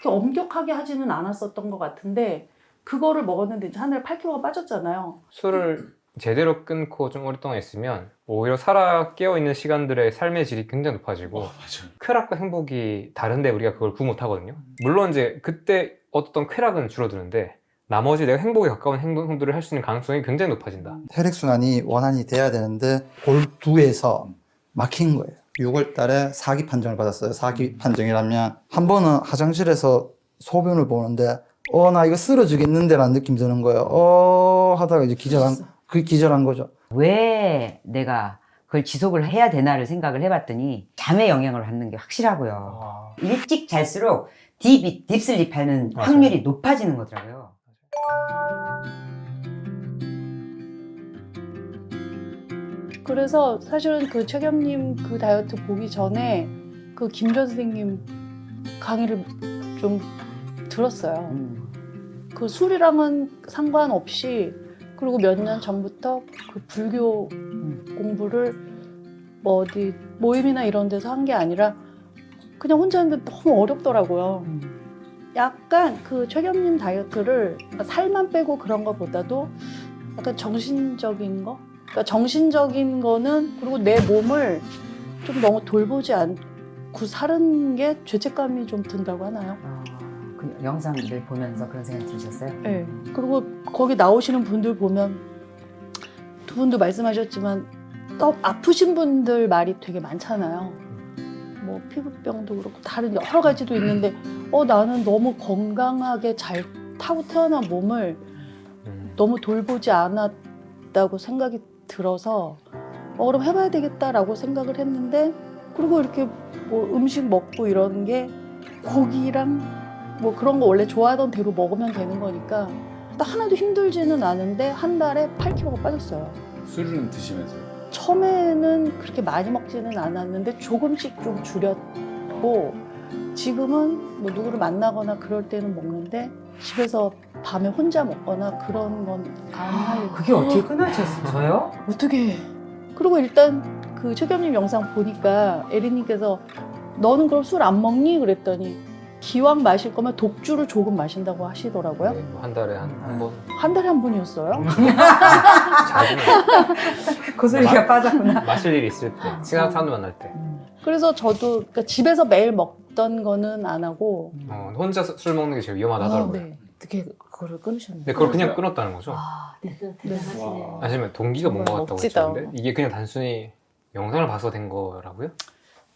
그렇게 엄격하게 하지는 않았었던 것 같은데 그거를 먹었는데 이제 한 달에 8kg가 빠졌잖아요. 술을 제대로 끊고 좀 오랫동안 있으면 오히려 살아 깨어있는 시간들의 삶의 질이 굉장히 높아지고 맞아. 쾌락과 행복이 다른데 우리가 그걸 구분 못하거든요. 물론 이제 그때 어떤 쾌락은 줄어드는데 나머지 내가 행복에 가까운 행동들을 할 수 있는 가능성이 굉장히 높아진다. 혈액순환이 원활히 돼야 되는데 골두에서 막힌 거예요. 6월 달에 사기 판정을 받았어요. 사기 판정이라면 한 번은 화장실에서 소변을 보는데 나 이거 쓰러지겠는데 라는 느낌이 드는 거예요. 하다가 이제 기절한 거죠. 왜 내가 그걸 지속을 해야 되나를 생각을 해봤더니 잠에 영향을 받는 게 확실하고요. 일찍 잘수록 딥슬립 하는 맞아요. 확률이 높아지는 거더라고요. 그래서 사실은 그 최겸님 그 다이어트 보기 전에 그 김전 선생님 강의를 좀 들었어요. 그 술이랑은 상관없이 그리고 몇 년 전부터 그 불교 공부를 뭐 어디 모임이나 이런 데서 한 게 아니라 그냥 혼자 하는데 너무 어렵더라고요. 약간 그 최겸님 다이어트를 살만 빼고 그런 것보다도 약간 정신적인 거? 그러니까 정신적인 거는 그리고 내 몸을 좀 너무 돌보지 않고 사는 게 죄책감이 좀 든다고 하나요? 그 영상들 보면서 그런 생각 드셨어요? 네. 그리고 거기 나오시는 분들 보면 두 분도 말씀하셨지만 또 아프신 분들 말이 되게 많잖아요. 뭐 피부병도 그렇고 다른 여러 가지도 있는데 나는 너무 건강하게 잘 타고 태어난 몸을 너무 돌보지 않았다고 생각이 들어서 그럼 해봐야 되겠다라고 생각을 했는데 그리고 이렇게 뭐 음식 먹고 이런 게 고기랑 뭐 그런 거 원래 좋아하던 대로 먹으면 되는 거니까 나 하나도 힘들지는 않은데 한 달에 8kg가 빠졌어요. 술은 드시면서요? 처음에는 그렇게 많이 먹지는 않았는데 조금씩 좀 줄였고 지금은 뭐 누구를 만나거나 그럴 때는 먹는데 집에서 밤에 혼자 먹거나 그런 건 안 하려고. 그게 어떻게 끊어졌어요? 어떻게? 그리고 일단 그 최겸님 영상 보니까 에리님께서 너는 그럼 술 안 먹니? 그랬더니 기왕 마실 거면 독주를 조금 마신다고 하시더라고요. 네, 뭐한 달에 한 번. 한 달에 한 번이었어요? 자주 고소리가 빠졌구나. 마실 일이 있을 때, 친한 사람 만날 때. 그래서 저도 그러니까 집에서 매일 먹던 거는 안 하고 혼자 술 먹는 게 제일 위험하다 하더라고요. 네. 어떻게 그거를 끊으셨나요? 근데 그걸 그냥 끊었다는 거죠? 대단하시네요. 와. 아니면 동기가 뭔가 정말 같다고 멋지다. 했는데 이게 그냥 단순히 영상을 봐서 된 거라고요?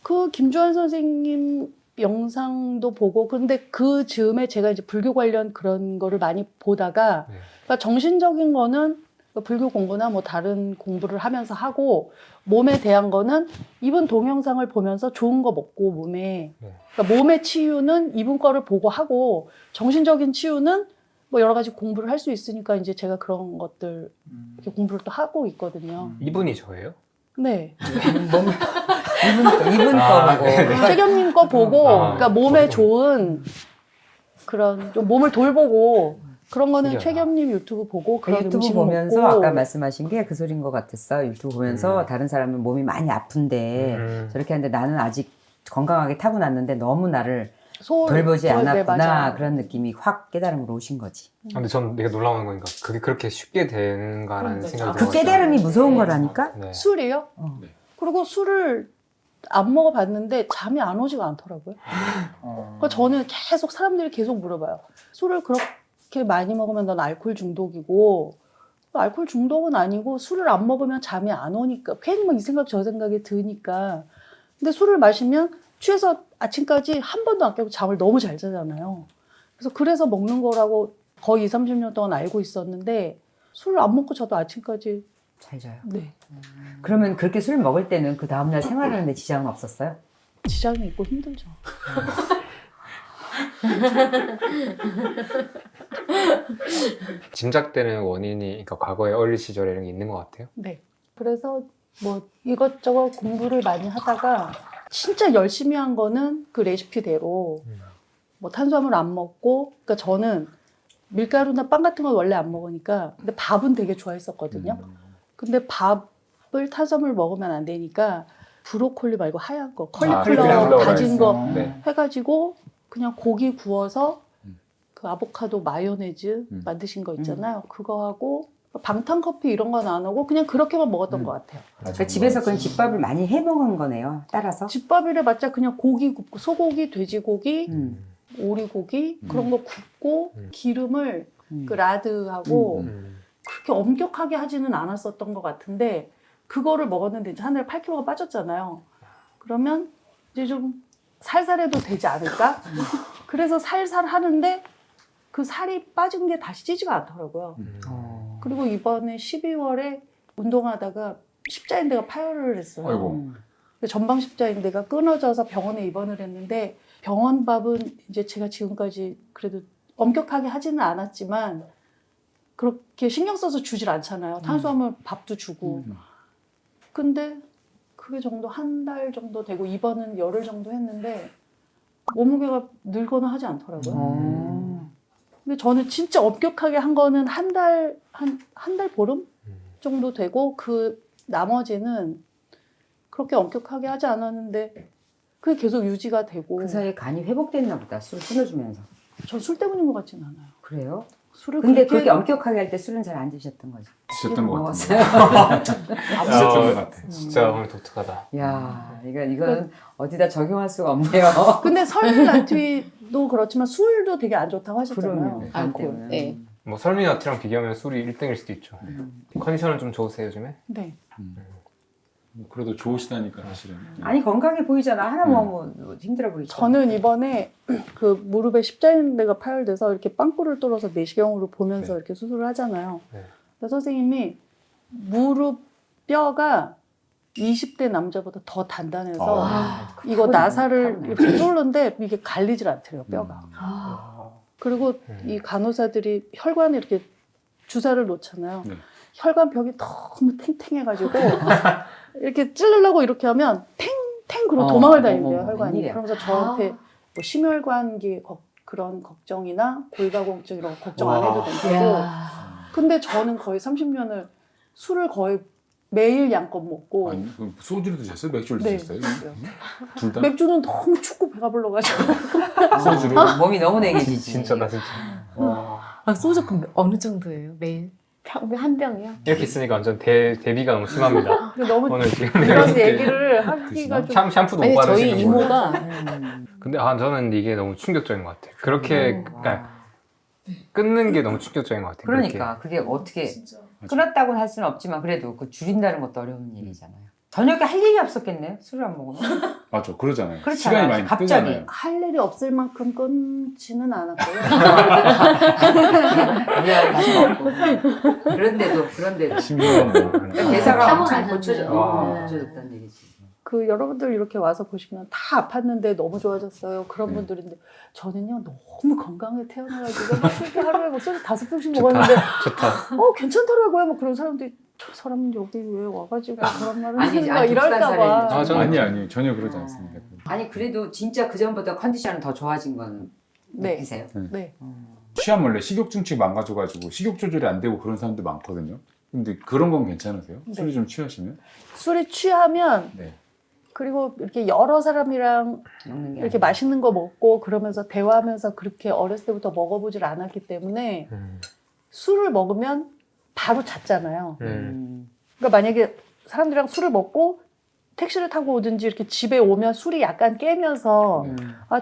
그 김주환 선생님 영상도 보고 근데 그 즈음에 제가 이제 불교 관련 그런 거를 많이 보다가 네. 그러니까 정신적인 거는 불교 공부나 뭐 다른 공부를 하면서 하고 몸에 대한 거는 이분 동영상을 보면서 좋은 거 먹고 몸에 네. 그러니까 몸의 치유는 이분 거를 보고 하고 정신적인 치유는 뭐 여러 가지 공부를 할 수 있으니까 이제 제가 그런 것들 이렇게 공부를 또 하고 있거든요. 이분이 저예요? 네. 이분 거 보고. 최겸님 거 보고 그러니까 몸에 그렇구나. 좋은 그런 좀 몸을 돌보고 그런 거는 신기하다. 최겸님 유튜브 보고 그런 유튜브 음식 보면서 먹고 아까 말씀하신 게 그 소리인 것 같았어. 유튜브 보면서 다른 사람은 몸이 많이 아픈데 저렇게 하는데 나는 아직 건강하게 타고났는데 너무 나를 돌보지 네, 않았구나. 맞아요. 그런 느낌이 확 깨달음으로 오신 거지. 근데 전 되게 놀라운 거니까 그게 그렇게 쉽게 되는가라는 그러니까. 생각이 그 들어가지고. 깨달음이 무서운 거라니까? 네. 술이요? 네. 그리고 술을 안 먹어봤는데 잠이 안 오지가 않더라고요. 그러니까 저는 계속 사람들이 계속 물어봐요. 술을 그렇게 많이 먹으면 넌 알코올 중독이고 알코올 중독은 아니고 술을 안 먹으면 잠이 안 오니까 괜히 막 이 생각 저 생각이 드니까 근데 술을 마시면 취해서 아침까지 한 번도 안 깨고 잠을 너무 잘 자잖아요. 그래서 먹는 거라고 거의 20, 30년 동안 알고 있었는데 술을 안 먹고 저도 아침까지 잘 자요. 네, 그러면 그렇게 술 먹을 때는 그 다음날 생활하는데 지장은 없었어요? 지장이 있고 힘들죠. 짐작되는 원인이 그러니까 과거의 어릴 시절에 이런 게 있는 것 같아요. 네. 그래서 뭐 이것저것 공부를 많이 하다가 진짜 열심히 한 거는 그 레시피대로 뭐 탄수화물 안 먹고 그러니까 저는 밀가루나 빵 같은 건 원래 안 먹으니까 근데 밥은 되게 좋아했었거든요. 근데 밥을 탄수화물 먹으면 안 되니까 브로콜리 말고 하얀 거 컬리플라워 컬리플라워 다진 거 네. 해가지고 그냥 고기 구워서 음. 그 아보카도 마요네즈 음. 만드신 거 있잖아요. 그거 하고 방탄 커피 이런 건 안 하고 그냥 그렇게만 먹었던 것 같아요. 그러니까 집에서 그런 집밥을 많이 해 먹은 거네요. 따라서. 집밥이래 봤자 그냥 고기 굽고 소고기, 돼지고기, 음. 오리고기 그런 거 굽고 기름을 음. 그 라드하고 음. 그렇게 엄격하게 하지는 않았었던 것 같은데 그거를 먹었는데 이제 한 달에 8kg가 빠졌잖아요. 그러면 이제 좀 살살해도 되지 않을까? 그래서 살살 하는데 그 살이 빠진 게 다시 찌지가 않더라고요. 어. 그리고 이번에 12월에 운동하다가 십자인대가 파열을 했어요. 아이고. 전방 십자인대가 끊어져서 병원에 입원을 했는데 병원 밥은 이제 제가 지금까지 그래도 엄격하게 하지는 않았지만 그렇게 신경 써서 주질 않잖아요. 탄수화물 밥도 주고. 근데 그게 정도 한 달 정도 되고 입원은 열흘 정도 했는데 몸무게가 늘거나 하지 않더라고요. 어. 근데 저는 진짜 엄격하게 한 거는 한 달 보름 정도 되고 그 나머지는 그렇게 엄격하게 하지 않았는데 그게 계속 유지가 되고 그 사이에 간이 회복됐나 보다. 술 끊어주면서. 전 술 때문인 것 같진 않아요. 그래요? 술을 근데 그렇게 그렇게 엄격하게 할 때 술은 잘 안 드셨던 거죠? 드셨던 것 먹었어요. 같은데. 드셨던 것 같아. 진짜 오늘 독특하다. 야, 이건 어디다 적용할 수가 없네요. 근데 설날나티도 그렇지만 술도 되게 안 좋다고 하셨잖아요. 그러면 알코올, 네. 뭐 설미나트랑 비교하면 술이 1등일 수도 있죠. 컨디션은 좀 좋으세요 요즘에? 네. 뭐 그래도 좋으시다니까 사실은. 아니 건강해 보이잖아. 하나 먹으면 힘들어 보이죠. 저는 이번에 그 무릎에 십자인대가 파열돼서 이렇게 빵꾸를 뚫어서 내시경으로 보면서 네. 이렇게 수술을 하잖아요. 네. 근데 선생님이 무릎 뼈가 20대 남자보다 더 단단해서 이거 나사를 이렇게 뚫는데 이게 갈리질 않더래요, 뼈가. 그리고 이 간호사들이 혈관에 이렇게 주사를 놓잖아요. 네. 혈관벽이 너무 탱탱해가지고 이렇게 찌르려고 이렇게 하면 탱탱 그러고 도망을 다닌대요, 혈관이. 웬일이야. 그러면서 저한테 뭐 심혈관계 그런 걱정이나 골다공증 이런 거 걱정 안 해도 된다고. 이야. 근데 저는 거의 30년을 술을 거의 매일 양껏 먹고 아니, 그럼 소주를 드셨어요? 맥주를 네. 드셨어요? 둘 다? 맥주는 너무 춥고 배가 불러가지고 소주를? 몸이 너무 냉해지지. 진짜다 진짜. 아, 소주 그럼 어느 정도예요? 매일? 한 병이요? 이렇게 있으니까 완전 대비가 너무 심합니다. 근데 너무 오늘 지금 이런 이렇게 얘기를 하기가 좀 샴푸도 못 아니, 저희 바르시는 거예요. 이모가 근데 저는 이게 너무 충격적인 것 같아요. 그렇게 그러니까 끊는 게 너무 충격적인 것 같아요. 그러니까 그게 어떻게 끊었다고는 할 수는 없지만 그래도 그 줄인다는 것도 어려운 일이잖아요. 저녁에 할 일이 없었겠네요. 술을 안 먹으면. 맞아, 그러잖아요. 그렇지 시간이 않아요? 많이 갑자기. 뜨잖아요. 할 일이 없을 만큼 끊지는 않았고요. 미안해 다시 먹고. 그런데도 심지어 뭐 대사가 엄청 타고나셨네. 고쳐졌다는 얘기지. 그 여러분들 이렇게 와서 보시면 다 아팠는데 너무 좋아졌어요. 그런 네. 분들인데 저는요 너무 건강하게 태어나가지고 막 술도 하루에 막 소주 5병씩 먹었는데 좋다. 괜찮더라고요. 뭐 그런 사람들이 저 사람은 여기 왜 와가지고 그런 말을 아니, 하는가 아니, 이럴까봐. 독단살인 아, 저는 아니 전혀 그러지 않습니다. 아니 그래도 진짜 그 전보다 컨디션은 더 좋아진 건 네. 느끼세요? 네. 취한 원래 식욕중증 망가져가지고 식욕 조절이 안 되고 그런 사람들 많거든요. 근데 그런 건 괜찮으세요? 네. 술이 좀 취하시면? 술이 취하면 네. 그리고 이렇게 여러 사람이랑 먹는 게 이렇게 아니라. 맛있는 거 먹고 그러면서 대화하면서 그렇게 어렸을 때부터 먹어보질 않았기 때문에 술을 먹으면 바로 잤잖아요. 그러니까 만약에 사람들이랑 술을 먹고 택시를 타고 오든지 이렇게 집에 오면 술이 약간 깨면서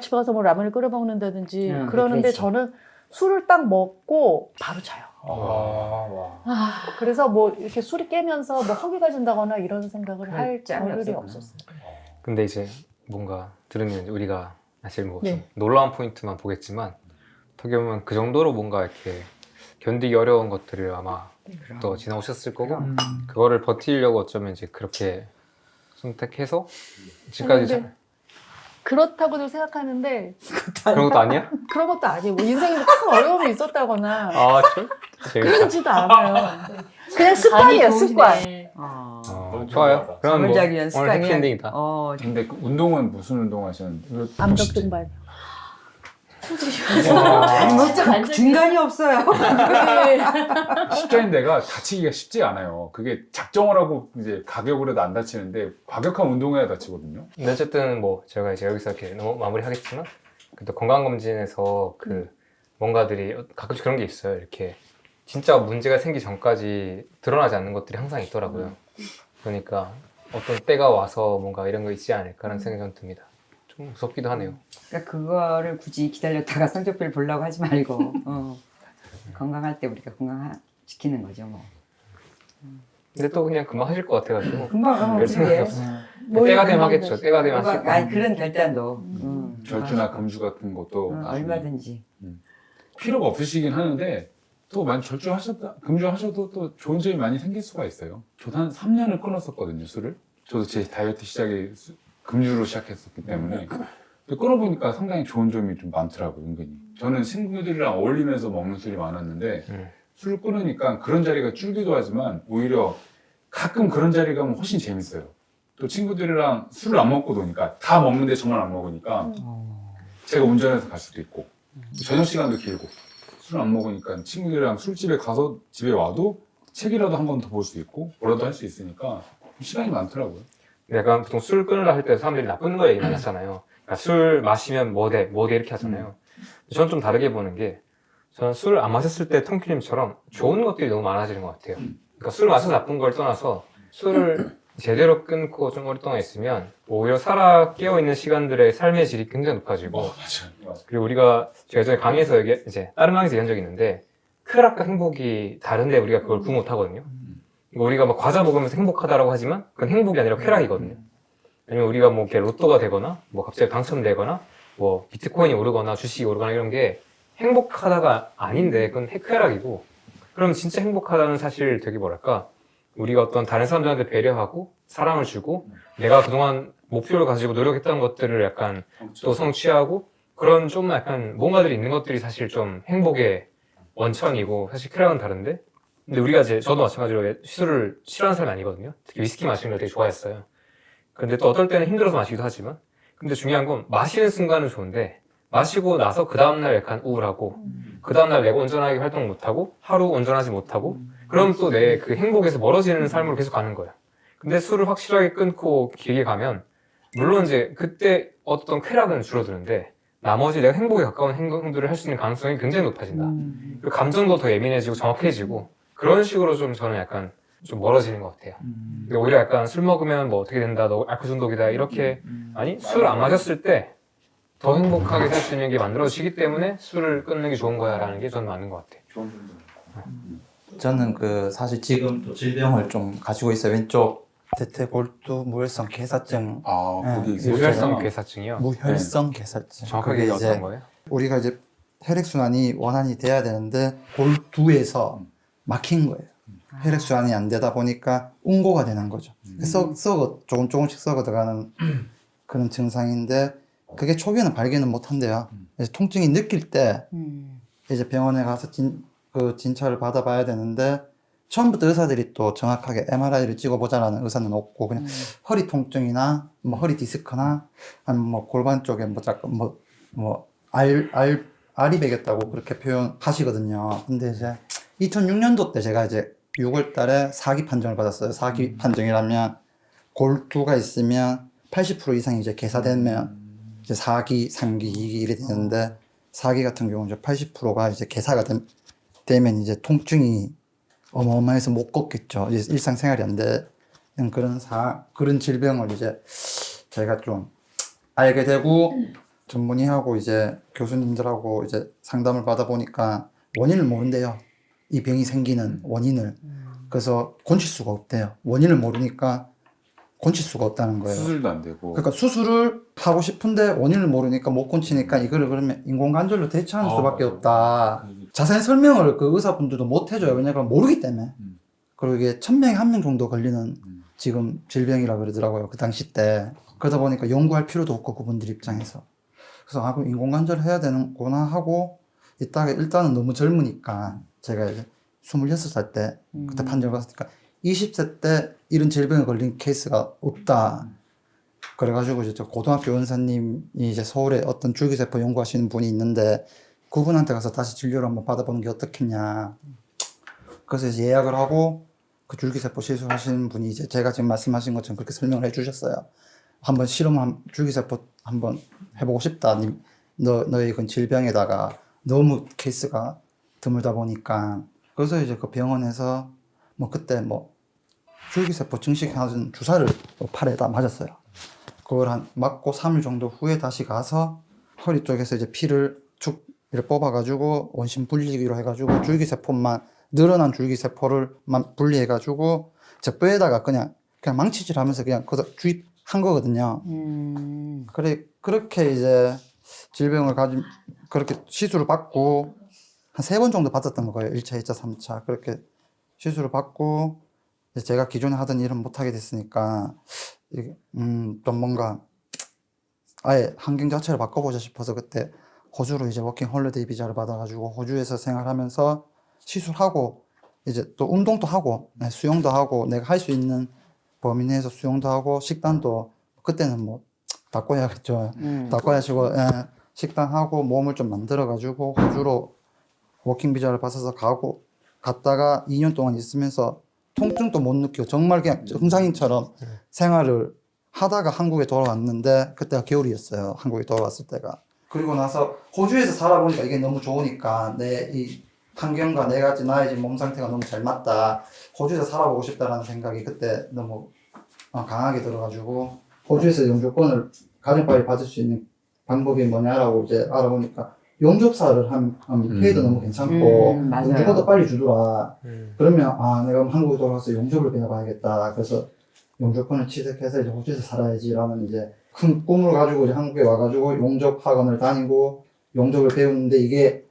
집에 가서 뭐 라면을 끓여 먹는다든지 그러는데 그렇지. 저는 술을 딱 먹고 바로 자요. 그래서 뭐 이렇게 술이 깨면서 뭐 허기가 진다거나 이런 생각을 할 짬이 겨를이 없었구나. 없었어요. 근데 이제 뭔가 들으면 우리가 사실 뭐 네. 좀 놀라운 포인트만 보겠지만 어떻게 보면 그 정도로 뭔가 이렇게 견디기 어려운 것들을 아마 또 지나오셨을 거고 그거를 버티려고 어쩌면 이제 그렇게 선택해서 지금까지 근데 그렇다고도 생각하는데 그런 것도 아니야? 그런 것도 아니고 인생에 큰 어려움이 있었다거나 재밌다. 그러지도 않아요. 그냥 습관이에요, 습관. 좋아요. 그럼 뭐 잠을 자기 위한 오늘 습관이 해피엔딩이다. 근데 그 운동은 무슨 운동 하셨는데? 암벽 등반. 진짜 완전 중간이 없어요. 십자인대가 다치기가 쉽지 않아요. 그게 작정을 하고 이제 가격으로 해도 안 다치는데 과격한 운동해야 다치거든요. 근데 어쨌든 뭐 제가 이제 여기서 이렇게 너무 마무리하겠지만 그때 건강검진에서 그 뭔가들이 가끔씩 그런 게 있어요. 이렇게 진짜 문제가 생기 전까지 드러나지 않는 것들이 항상 있더라고요. 그러니까 어떤 때가 와서 뭔가 이런 거 있지 않을까라는 생각이 전 듭니다. 좀 무섭기도 하네요. 그러니까 그거를 굳이 기다렸다가 성적표를 보려고 하지 말고 건강할 때 우리가 건강 지키는 거죠 뭐. 근데 또 그냥 금방 하실 것 같아가지고 금방 별 생각이 없어요. 때가 되면 하겠죠. 때가 되면 하실 아니 거예요. 그런 결단도 절주나 금주 같은 것도 나중에 얼마든지. 필요가 없으시긴 하는데 또 만약 절주하셨다 금주하셔도 또 좋은 점이 많이 생길 수가 있어요. 저도 한 3년을 끊었었거든요, 술을. 저도 제 다이어트 시작이 금주로 시작했었기 때문에 근데 끊어보니까 상당히 좋은 점이 좀 많더라고요, 은근히. 저는 친구들이랑 어울리면서 먹는 술이 많았는데 술을 끊으니까 그런 자리가 줄기도 하지만 오히려 가끔 그런 자리 가면 훨씬 재밌어요. 또 친구들이랑 술을 안 먹고 노니까 다 먹는데 저만 안 먹으니까 제가 운전해서 갈 수도 있고 저녁 시간도 길고 술 안 먹으니까 친구들이랑 술집에 가서 집에 와도 책이라도 한 권 더 볼 수 있고 뭐라도 할 수 있으니까 시간이 많더라고요. 내가 보통 술 끊으라 할 때 사람들이 나쁜 거 얘기 많이 하잖아요. 그러니까 술 마시면 뭐 돼 이렇게 하잖아요. 저는 좀 다르게 보는 게 저는 술을 안 마셨을 때 통키님처럼 좋은 것들이 너무 많아지는 것 같아요. 그러니까 술 마셔서 나쁜 걸 떠나서 술을 제대로 끊고 좀 오랫동안 있으면 오히려 살아 깨어있는 시간들의 삶의 질이 굉장히 높아지고 맞아요. 그리고 우리가 제가 예전에 강의에서 이제 다른 강의에서 얘기한 적이 있는데 쾌락과 행복이 다른데 우리가 그걸 구분 못하거든요. 그러니까 우리가 막 과자 먹으면서 행복하다라고 하지만 그건 행복이 아니라 쾌락이거든요. 아니면 우리가 뭐 이렇게 로또가 되거나 뭐 갑자기 당첨되거나 뭐 비트코인이 오르거나 주식이 오르거나 이런 게 행복하다가 아닌데 그건 쾌락이고 그럼 진짜 행복하다는 사실 되게 뭐랄까 우리가 어떤 다른 사람들한테 배려하고 사랑을 주고 내가 그동안 목표를 가지고 노력했던 것들을 약간 또 성취하고 그런 좀 약간 뭔가들이 있는 것들이 사실 좀 행복의 원천이고 사실 쾌락은 다른데 근데 우리가 이제 저도 마찬가지로 술을 싫어하는 사람이 아니거든요. 특히 위스키 마시는 걸 되게 좋아했어요. 근데 또 어떨 때는 힘들어서 마시기도 하지만 근데 중요한 건 마시는 순간은 좋은데 마시고 나서 그 다음날 약간 우울하고 그 다음날 내가 온전하게 활동 못하고 하루 온전하지 못하고 그럼 또 내 그 행복에서 멀어지는 삶으로 계속 가는 거야. 근데 술을 확실하게 끊고 길게 가면 물론 이제 그때 어떤 쾌락은 줄어드는데 나머지 내가 행복에 가까운 행동들을 할 수 있는 가능성이 굉장히 높아진다. 그리고 감정도 더 예민해지고 정확해지고 그런 식으로 좀 저는 약간 좀 멀어지는 것 같아요. 근데 오히려 약간 술 먹으면 뭐 어떻게 된다, 너 알코올 중독이다 이렇게 아니 술 안 마셨을 때 더 행복하게 살 수 있는 게 만들어지기 때문에 술을 끊는 게 좋은 거야라는 게 저는 맞는 것 같아요. 좋은 점도. 저는 그 사실 지금 또 질병을 좀 가지고 있어요. 왼쪽 대퇴골두 무혈성 괴사증. 아, 거기 네. 있어요. 무혈성 괴사증이요. 무혈성 괴사증. 정확하게 그게 어떤 거예요? 우리가 이제 혈액순환이 원활히 돼야 되는데 골두에서 막힌 거예요. 혈액순환이 안 되다 보니까 응고가 되는 거죠. 조금씩 썩어 들어가는 그런 증상인데 그게 초기에는 발견을 못 한대요. 그래서 통증이 느낄 때 이제 병원에 가서 진찰을 받아봐야 되는데 처음부터 의사들이 또 정확하게 MRI를 찍어보자라는 의사는 없고 그냥 허리 통증이나 뭐 허리 디스크나 아니면 뭐 골반 쪽에 알이 배겼다고 그렇게 표현하시거든요. 근데 이제 2006년도 때 제가 이제 6월 달에 사기 판정을 받았어요. 사기 판정이라면 골두가 있으면 80% 이상이 이제 개사되면 이제 4기, 3기, 2기 이래 되는데 4기 같은 경우는 이제 80%가 이제 개사가 되면 이제 통증이 어마어마해서 못 걷겠죠. 이제 일상생활이 안 되는 그런 질병을 이제 제가 좀 알게 되고 전문의하고 이제 교수님들하고 이제 상담을 받아보니까 원인을 모른대요. 이 병이 생기는 원인을. 그래서 고칠 수가 없대요. 원인을 모르니까 고칠 수가 없다는 거예요. 수술도 안 되고. 그러니까 수술을 하고 싶은데 원인을 모르니까 못 고치니까 이거를 그러면 인공관절로 대처하는 수밖에 맞아. 없다. 자세한 설명을 그 의사분들도 못 해줘요. 왜냐면 모르기 때문에. 그리고 이게 1000명에 1명 정도 걸리는 지금 질병이라 그러더라고요. 그 당시 때. 그러다 보니까 연구할 필요도 없고 그분들 입장에서. 그래서 그럼 인공관절 해야 되는구나 하고 있다가 일단은 너무 젊으니까 제가 이제 26살 때 그때 판정을 받았으니까 20세 때 이런 질병에 걸린 케이스가 없다. 그래가지고 이제 저 고등학교 원사님이 이제 서울에 어떤 줄기세포 연구하시는 분이 있는데 그분한테 가서 다시 진료를 한번 받아보는 게 어떻겠냐. 그래서 이제 예약을 하고 그 줄기세포 시술하시는 분이 이제 제가 지금 말씀하신 것처럼 그렇게 설명을 해주셨어요. 한번 줄기세포 한번 해보고 싶다. 너의 그 질병에다가 너무 케이스가 드물다 보니까 그래서 이제 그 병원에서 뭐 그때 뭐 줄기세포 증식하는 주사를 팔에다 맞았어요. 그걸 한 맞고 3일 정도 후에 다시 가서 허리 쪽에서 이제 피를 쭉 이렇게 뽑아가지고 원심 분리기로 해가지고 줄기세포만 늘어난 줄기세포를만 분리해가지고 제 뼈에다가 그냥 망치질하면서 그냥 거기서 주입한 거거든요. 그래 그렇게 이제 질병을 가진 그렇게 시술을 받고 한 3번 정도 받았던 거예요. 1차, 2차, 3차 그렇게 시술을 받고 이제 제가 기존에 하던 일은 못 하게 됐으니까 이게 좀 뭔가 아예 환경 자체를 바꿔보자 싶어서 그때 호주로 이제 워킹 홀리데이 비자를 받아가지고 호주에서 생활하면서 시술하고 이제 또 운동도 하고 수영도 하고 내가 할 수 있는 범위 내에서 수영도 하고 식단도 그때는 뭐 닭고야겠죠. 닭고야시고 식단하고 몸을 좀 만들어가지고 호주로 워킹 비자를 받아서 갔다가 2년 동안 있으면서 통증도 못 느끼고 정말 그냥 정상인처럼 생활을 하다가 한국에 돌아왔는데 그때가 겨울이었어요. 한국에 돌아왔을 때가. 그리고 나서 호주에서 살아보니까 이게 너무 좋으니까 내 이 환경과 나의 지금 몸 상태가 너무 잘 맞다. 호주에서 살아보고 싶다라는 생각이 그때 너무 강하게 들어가지고 호주에서 영주권을 가정파일 받을 수 있는 방법이 뭐냐라고 이제 알아보니까 용접사를 하면 페이도 너무 괜찮고 맞아요. 용접도 빨리 주더라. 그러면 내가 한국에 돌아가서 용접을 배워봐야겠다. 그래서 용접권을 취득해서 이제 호주에서 살아야지라는 이제 큰 꿈을 가지고 이제 한국에 와가지고 용접 학원을 다니고 용접을 배우는데 이게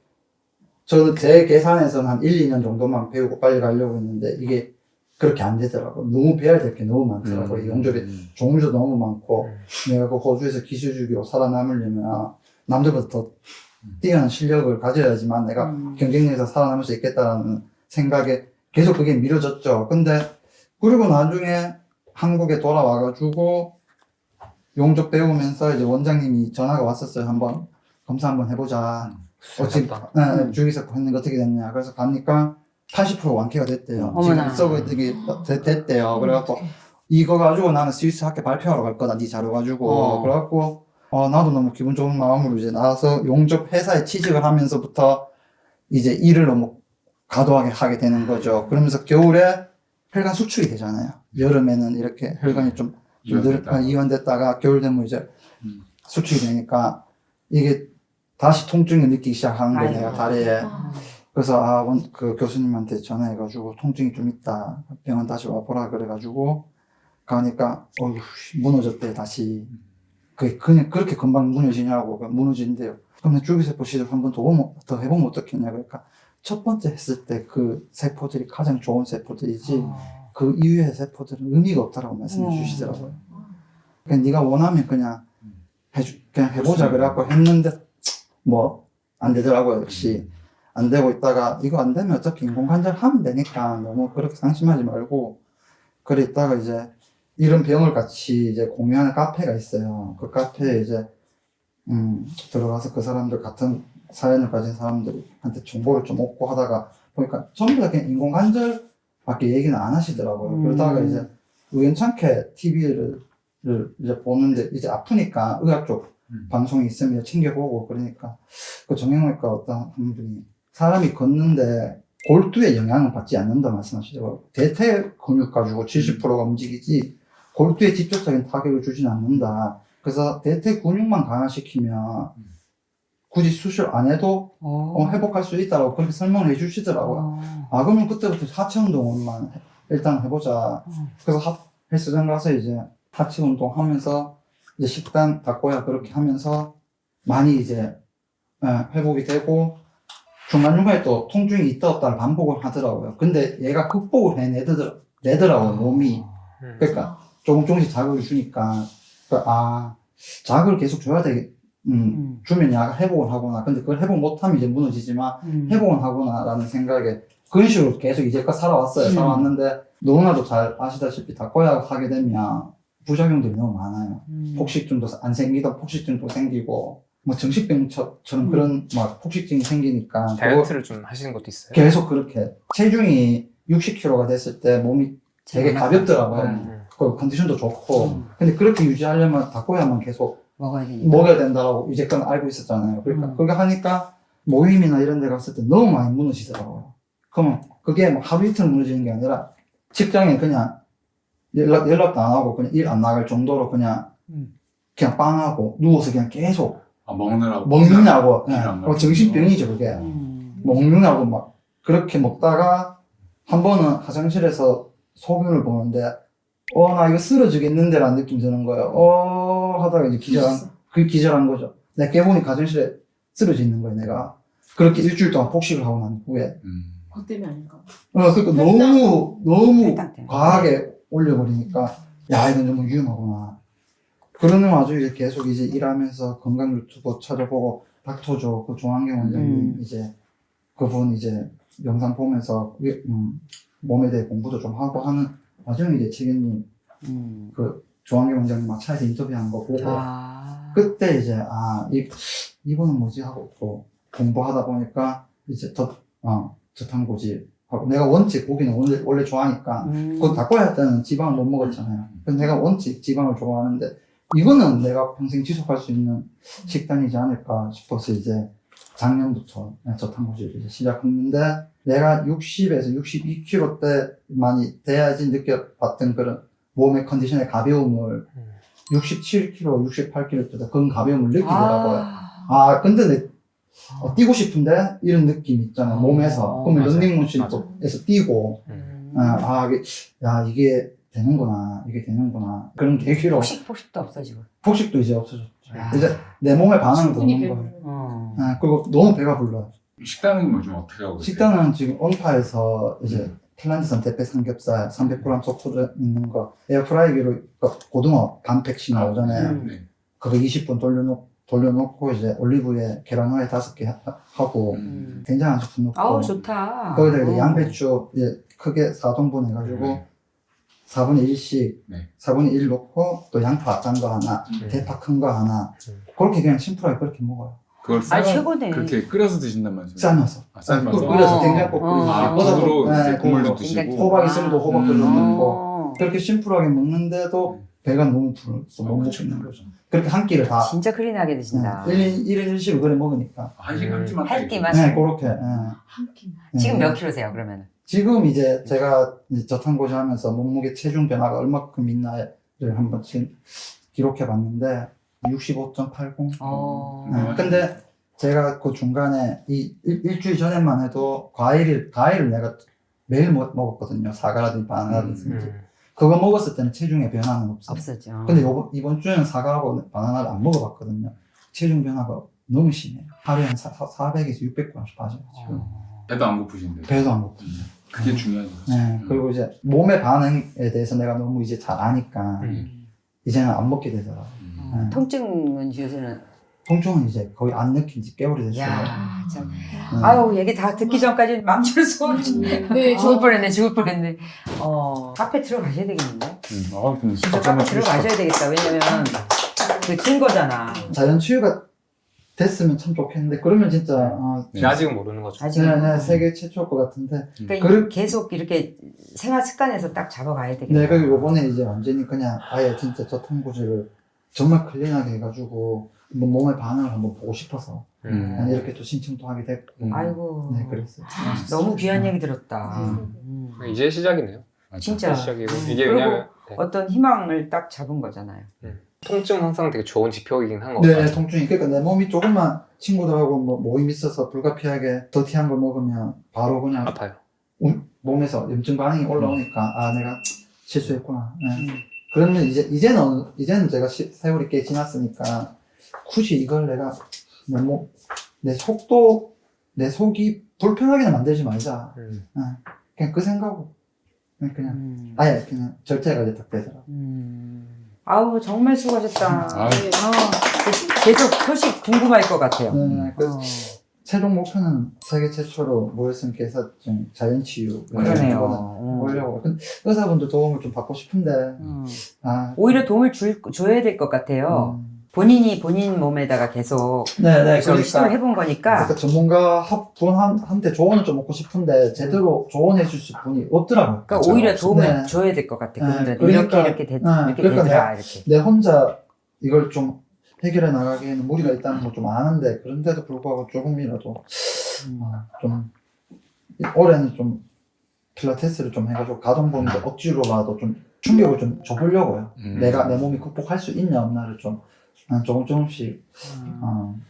저는 제 계산에서는 한 1, 2년 정도만 배우고 빨리 가려고 했는데 이게 그렇게 안 되더라고요. 너무 배워야 될 게 너무 많더라고요. 이 용접의 종류도 너무 많고 내가 그 호주에서 기술주기로 살아남으려면 남들보다 더 뛰어난 실력을 가져야지만 내가 경쟁력에서 살아남을 수 있겠다라는 생각에 계속 그게 미뤄졌죠. 근데 그리고 나중에 한국에 돌아와가지고 용접 배우면서 이제 원장님이 전화가 왔었어요. 한번 검사 한번 해보자. 지금 줄기세포 했는 거 어떻게 됐냐. 그래서 가니까 80% 완쾌가 됐대요. 어머나. 지금 썩어 됐대요. 그래갖고 이거 가지고 나는 스위스 학회 발표하러 갈 거다. 네 자료 가지고. 그래갖고 나도 너무 기분 좋은 마음으로 이제 나와서 용접 회사에 취직을 하면서부터 이제 일을 너무 과도하게 하게 되는 거죠. 그러면서 겨울에 혈관 수축이 되잖아요. 여름에는 이렇게 혈관이 좀 이완됐다가 겨울 되면 이제 수축이 되니까 이게 다시 통증을 느끼기 시작하는 거예요, 다리에. 그래서 그 교수님한테 전화해가지고 통증이 좀 있다. 병원 다시 와보라 그래가지고 가니까 무너졌대 다시. 그냥 그렇게 금방 무너지냐고. 무너진대요. 그럼 줄기세포 시술 한 번 더 해보면 어떻겠냐. 그러니까 첫 번째 했을 때 그 세포들이 가장 좋은 세포들이지 그 이후의 세포들은 의미가 없다라고 말씀해 주시더라고요. 그냥 네가 원하면 그냥 해보자 그래갖고 했는데 뭐 안 되더라고요. 역시 안 되고 있다가 이거 안 되면 어차피 인공관절 하면 되니까 너무 그렇게 상심하지 말고 그래 있다가 이제 이런 병을 같이 이제 공유하는 카페가 있어요. 그 카페에 이제 들어가서 그 사람들 같은 사연을 가진 사람들한테 정보를 좀 얻고 하다가 보니까 전부 다 그냥 인공관절밖에 얘기는 안 하시더라고요. 그러다가 이제 우연찮게 TV를 이제 보는데 이제 아프니까 의학 쪽 방송이 있으면 챙겨보고 그러니까 그 정형외과 어떤 한 분이 사람이 걷는데 골두에 영향을 받지 않는다 말씀하시더라고요. 대퇴 근육 가지고 70%가 움직이지 골두에 직접적인 타격을 주지는 않는다. 그래서 대퇴 근육만 강화시키면 굳이 수술 안 해도 회복할 수 있다고 그렇게 설명을 해주시더라고요. 그러면 그때부터 하체 운동만 일단 해보자. 그래서 헬스장 가서 이제 하체 운동 하면서 이제 식단 닭고야 그렇게 하면서 많이 이제 회복이 되고 중간중간에 또 통증이 있다 없다를 반복을 하더라고요. 근데 얘가 극복을 해내더라고요, 몸이. 그러니까 조금씩 자극을 주니까 자극을 계속 줘야 주면 얘가 회복을 하구나. 근데 그걸 회복 못하면 이제 무너지지만 회복은 하구나라는 생각에 그런 식으로 계속 이제껏 살아왔어요. 살아왔는데 너무나도 잘 아시다시피 닭고야 하게 되면 부작용들이 너무 많아요. 폭식증도 안 생기던 폭식증도 생기고 뭐 정신병처럼 그런 막 폭식증이 생기니까 다이어트를 좀 하시는 것도 있어요? 계속 그렇게 체중이 60kg가 됐을 때 몸이 되게 가볍더라고요. 그 컨디션도 좋고 근데 그렇게 유지하려면 닭고야만 계속 먹어야 되니까. 먹여야 된다고 이제 그건 알고 있었잖아요. 그러니까 그거 하니까 모임이나 이런 데 갔을 때 너무 많이 무너지더라고요. 그러면 그게 뭐 하루 이틀 무너지는 게 아니라 직장에 그냥 연락도 안 하고 그냥 일 안 나갈 정도로 그냥 그냥 빵하고 누워서 그냥 계속 아, 먹느라고. 먹느냐고. 일 안 가고. 정신병이죠, 그게. 먹느냐고 막 그렇게 먹다가 한 번은 화장실에서 소변을 보는데 나 이거 쓰러지겠는데 라는 느낌이 드는 거예요. 하다가 이제 기절한 거죠. 내가 깨보니 화장실에 쓰러져 있는 거예요, 내가. 그렇게 일주일 동안 폭식을 하고 난 후에. 그것 때문에 아닌가? 그러니까 너무 혈당 때문에. 과하게 올려버리니까 야, 이건 너무 위험하구나. 그러는 와중에 이제 계속 이제 일하면서 건강 유튜버 찾아보고 닥터조 그 조한경 원장님 이제 그분 이제 영상 보면서 몸에 대해 공부도 좀 하고 하는 와중에 이제 책임님 그 조한경 원장님 마차에서 인터뷰한 거 보고 그때 이제 이분은 뭐지 하고 또 공부하다 보니까 이제 저탄고지 하고 내가 원칙 고기는 원래 좋아하니까 그 닭고기 할 때는 지방을 못 먹었잖아요. 그래서 내가 원칙 지방을 좋아하는데 이거는 내가 평생 지속할 수 있는 식단이지 않을까 싶어서 이제 작년부터 저탄고지를 이제 시작했는데 내가 60에서 62kg 때만이 돼야지 느껴봤던 그런 몸의 컨디션의 가벼움을 67kg, 68kg 때 그런 가벼움을 느끼더라고요. 근데 뛰고 싶은데 이런 느낌 있잖아요. 몸에서. 그러면 맞아요. 런닝머신에서 뛰고 이게 되는구나. 이게 되는구나. 그런 계기로 폭식도 없어지고. 폭식도 이제 없어졌죠. 이제 내 몸의 반응을 충분히 보는 거예요. 배불러. 그리고 너무 배가 불러요. 식단은 뭐 좀 어떻게 하고 계세요? 식단은 지금 온파에서 이제 핀란드산 대패 삼겹살 300g 쏙 퍼져 있는 거 에어프라이기로 고등어 반팩씩 나오잖아요. 네. 그거 20분 돌려놓고 이제 올리브유에 계란 후라이 5개 하고 된장 한 스푼 넣고 아우, 좋다. 거기다가 이제 양배추 이제 크게 4등분 해가지고 4분의 1씩 네. 4분의 1 넣고 또 양파 짠 거 하나 대파 큰 거 하나 그렇게 그냥 심플하게 그렇게 먹어요. 그걸 최고네. 그렇게 끓여서 드신다면서요? 삶아서 삶아서? 끓여서 된장국 끓이듯이 국으로 네, 이제 국물도 국으로. 드시고. 호박 있으면 또 호박도 좀 넣고 그렇게 심플하게 먹는데도 배가 너무 불러서 못 먹는 거죠. 그렇게 한 끼를 다 진짜 클린하게 드신다. 1인 1식을 그래 먹으니까 한 시간 한 끼만 할 끼만. 네, 그렇게 한 끼만. 지금 몇 킬로세요, 그러면? 지금 이제 제가 이제 저탄고지 하면서 몸무게 체중 변화가 얼마큼 있나를 한번 지금 기록해 봤는데 65.80. 근데 제가 그 중간에 일주일 전에만 해도 과일을 내가 매일 먹었거든요. 사과라든지 바나나라든지. 그거 먹었을 때는 체중의 변화는 없어요. 없었죠. 근데 이번 주에는 사과하고 바나나를 안 먹어봤거든요. 체중 변화가 너무 심해요. 하루에 한 400에서 600g씩 빠져요, 지금. 배도 안 고프신데. 배도 안 고프죠. 그게 중요하죠. 네, 그리고 이제 몸의 반응에 대해서 내가 너무 이제 잘 아니까 이제는 안 먹게 되더라고요. 네. 통증은 요새는. 통증은 이제 거의 안 느낀 지 꽤 오래됐어요. 야, 참. 네. 아유, 얘기 다 듣기 전까지 맘대로 소원 네, 죽을 뻔했네, 죽을 뻔했네. 카페 들어가셔야 되겠는데? 좀 진짜 카페 들어가셔야 되겠다. 왜냐면, 그 거잖아. 자연 치유가 됐으면 참 좋겠는데 그러면 진짜 아직은 모르는 거죠. 네, 세계 최초일 것 같은데 그러니까 계속 이렇게 생활 습관에서 딱 잡아가야 되겠다. 네, 그리고 요번에 이제 완전히 그냥 아예 진짜 저탄고지를 정말 클린하게 해가지고 한번 몸의 반응을 한번 보고 싶어서 이렇게 또 신청도 하게 됐고 아이고. 네, 그랬어요. 너무 귀한 얘기 들었다. 이제 시작이네요. 진짜. 이제 시작이고 이게 그리고 왜냐면 어떤 희망을 딱 잡은 거잖아요. 통증 항상 되게 좋은 지표이긴 한 것 네, 같아요. 통증이 그러니까 내 몸이 조금만 친구들하고 뭐 모임 있어서 불가피하게 더티한 걸 먹으면 바로 그냥 아파요. 몸에서 염증 반응이 올라오니까 내가 실수했구나. 네. 그러면 이제는 제가 세월이 꽤 지났으니까 굳이 이걸 내가 내 속이 불편하게 만들지 말자. 그냥 그 생각으로 그냥 아예 그냥 절제가 이제 딱 되더라고. 아우, 정말 수고하셨다. 네. 계속 소식 궁금할 것 같아요. 네, 그래서 최종 목표는 세계 최초로 모혈성 개사증 자연치유 그러네요. 하려고. 근데 의사분들 도움을 좀 받고 싶은데 오히려 도움을 줘야 될 것 같아요. 본인이 본인 몸에다가 계속 네, 그걸 시도를 해본 거니까. 그러니까 전문가 분한테 조언을 좀 얻고 싶은데 제대로 조언해 주실 분이 없더라고요. 그러니까 오히려 도움을 네. 줘야 될 것 같아. 그분들한테 그러니까, 이렇게 그러니까 되더라 이렇게. 내 혼자 이걸 좀 해결해 나가기에는 무리가 있다는 걸 좀 아는데 그런데도 불구하고 조금이라도 좀 올해는 좀 필라테스를 좀 해가지고 가동범위도 억지로라도 좀 충격을 좀 줘보려고요. 내가 내 몸이 극복할 수 있냐 없나를 좀 조금씩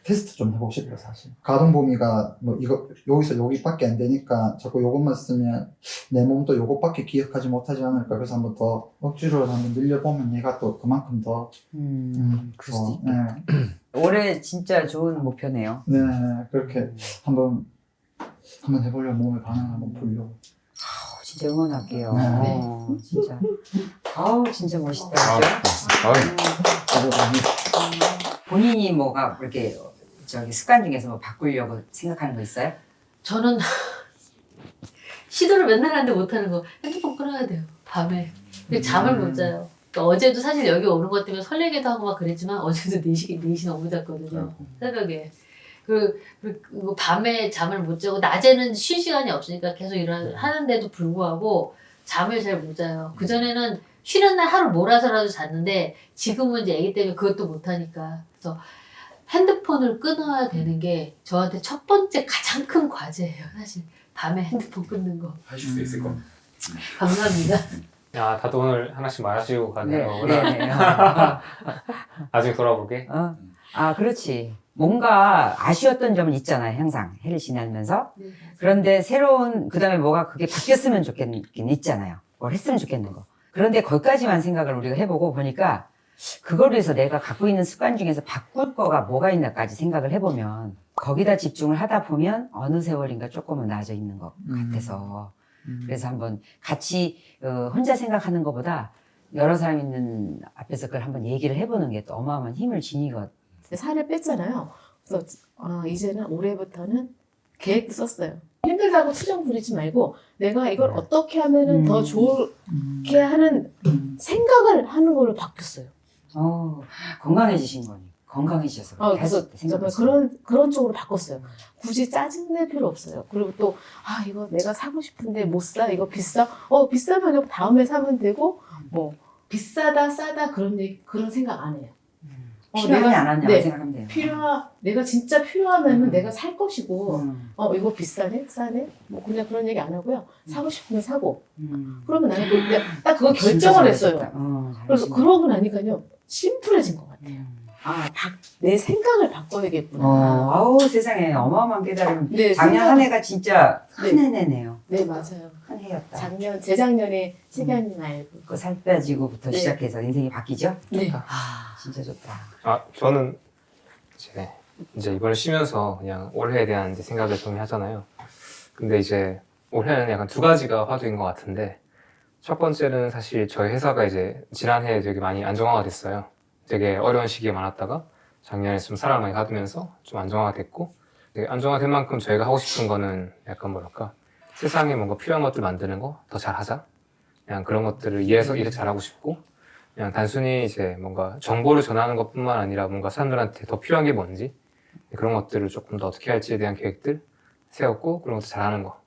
테스트 좀 해보고 싶어요, 사실. 가동 범위가 뭐 이거 여기서 여기밖에 안 되니까 자꾸 요것만 쓰면 내 몸도 요것밖에 기억하지 못하지 않을까. 그래서 한번 더 억지로 한번 늘려보면 얘가 또 그만큼 더 그럴 수도 있겠다. 올해 진짜 좋은 목표네요. 네, 그렇게 한번 해보려고 몸의 반응을 한번 보려고. 진짜 응원할게요. 네. 진짜. 아우, 진짜 멋있다. 아, 그죠? 본인이 뭐가 이렇게 저기 습관 중에서 뭐 바꾸려고 생각하는 거 있어요? 저는 시도를 맨날 하는데 못하는 거 핸드폰 끊어야 돼요. 밤에. 근데 잠을 못 자요. 그러니까 어제도 사실 여기 오는 것 때문에 설레기도 하고 막 그랬지만 어제도 4시 넘어 잤거든요. 새벽에. 그리고 밤에 잠을 못 자고 낮에는 쉴 시간이 없으니까 계속 하는데도 불구하고 잠을 잘 못 자요. 그전에는 쉬는 날 하루 몰아서라도 잤는데 지금은 이제 애기 때문에 그것도 못하니까. 그래서 핸드폰을 끊어야 되는 게 저한테 첫 번째 가장 큰 과제예요. 사실 밤에 핸드폰 끊는 거. 하실 수 있을 겁니다. 감사합니다. 야, 다들 오늘 하나씩 말하시고 가는 거구나. 네. 나중에 돌아보게. 그렇지. 뭔가 아쉬웠던 점은 있잖아요, 항상. 해를 지나면서. 그런데 새로운, 그 다음에 뭐가 그게 바뀌었으면 좋겠는 게 있잖아요. 뭘 했으면 좋겠는 거. 그런데 거기까지만 생각을 우리가 해보고 보니까 그걸 위해서 내가 갖고 있는 습관 중에서 바꿀 거가 뭐가 있나까지 생각을 해보면 거기다 집중을 하다 보면 어느 세월인가 조금은 나아져 있는 것 같아서 그래서 한번 같이 혼자 생각하는 것보다 여러 사람 있는 앞에서 그걸 한번 얘기를 해보는 게 또 어마어마한 힘을 지니거든. 살을 뺐잖아요. 그래서 이제는 올해부터는 계획도 썼어요. 힘들다고 투정 부리지 말고 내가 이걸 어떻게 하면은 더 좋게 하는 생각을 하는 걸로 바뀌었어요. 건강해지신 거니. 건강해지셔서. 그래서 정말 그런 쪽으로 바꿨어요. 굳이 짜증낼 필요 없어요. 그리고 또 이거 내가 사고 싶은데 못 사. 이거 비싸. 비싸면 다음에 사면 되고 뭐 비싸다 싸다 그런 생각 안 해요. 필요하냐 안 하냐고 생각하면 돼요. 내가 진짜 필요하면은 내가 살 것이고 이거 비싸네 싸네 뭐 그냥 그런 얘기 안 하고요. 사고 싶으면 사고. 그러면 나는 딱 그거 결정을 했어요. 그래서 그러고 나니까요 심플해진 것 같아요. 내 생각을 바꿔야겠구나. 아우 세상에 어마어마한 깨달음. 네, 작년 한 해가 진짜 큰 네. 해네요. 네 맞아요. 큰 해였다. 재작년에 시간이 말고. 그 살 빼지고부터 네. 시작해서 인생이 바뀌죠? 네. 진짜 좋다. 저는 이제 이번에 쉬면서 그냥 올해에 대한 이제 생각을 정리하잖아요. 근데 이제 올해는 약간 두 가지가 화두인 것 같은데 첫 번째는 사실 저희 회사가 이제 지난해 되게 많이 안정화가 됐어요. 되게 어려운 시기에 많았다가 작년에 좀 사람을 많이 받으면서 좀 안정화가 됐고 되게 안정화된 만큼 저희가 하고 싶은 거는 약간 뭐랄까 세상에 뭔가 필요한 것들 만드는 거 더 잘하자. 그냥 그런 것들을 이해해서 일을 잘하고 싶고 그냥 단순히 이제 뭔가 정보를 전하는 것뿐만 아니라 뭔가 사람들한테 더 필요한 게 뭔지 그런 것들을 조금 더 어떻게 할지에 대한 계획들 세웠고 그런 것도 잘하는 거.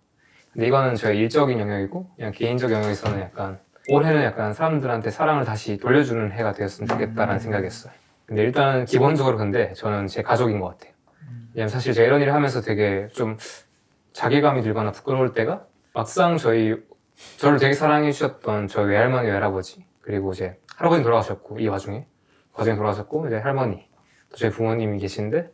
근데 이거는 저의 일적인 영역이고 그냥 개인적 영역에서는 약간 올해는 약간 사람들한테 사랑을 다시 돌려주는 해가 되었으면 좋겠다라는 생각이었어요. 근데 일단은 기본적으로 근데 저는 제 가족인 것 같아요. 왜냐면 사실 제가 이런 일을 하면서 되게 좀 자괴감이 들거나 부끄러울 때가 막상 저를 되게 사랑해 주셨던 저희 외할머니, 외할아버지 그리고 이제 할아버지 돌아가셨고 이 와중에 돌아가셨고 이제 할머니 또 저희 부모님이 계신데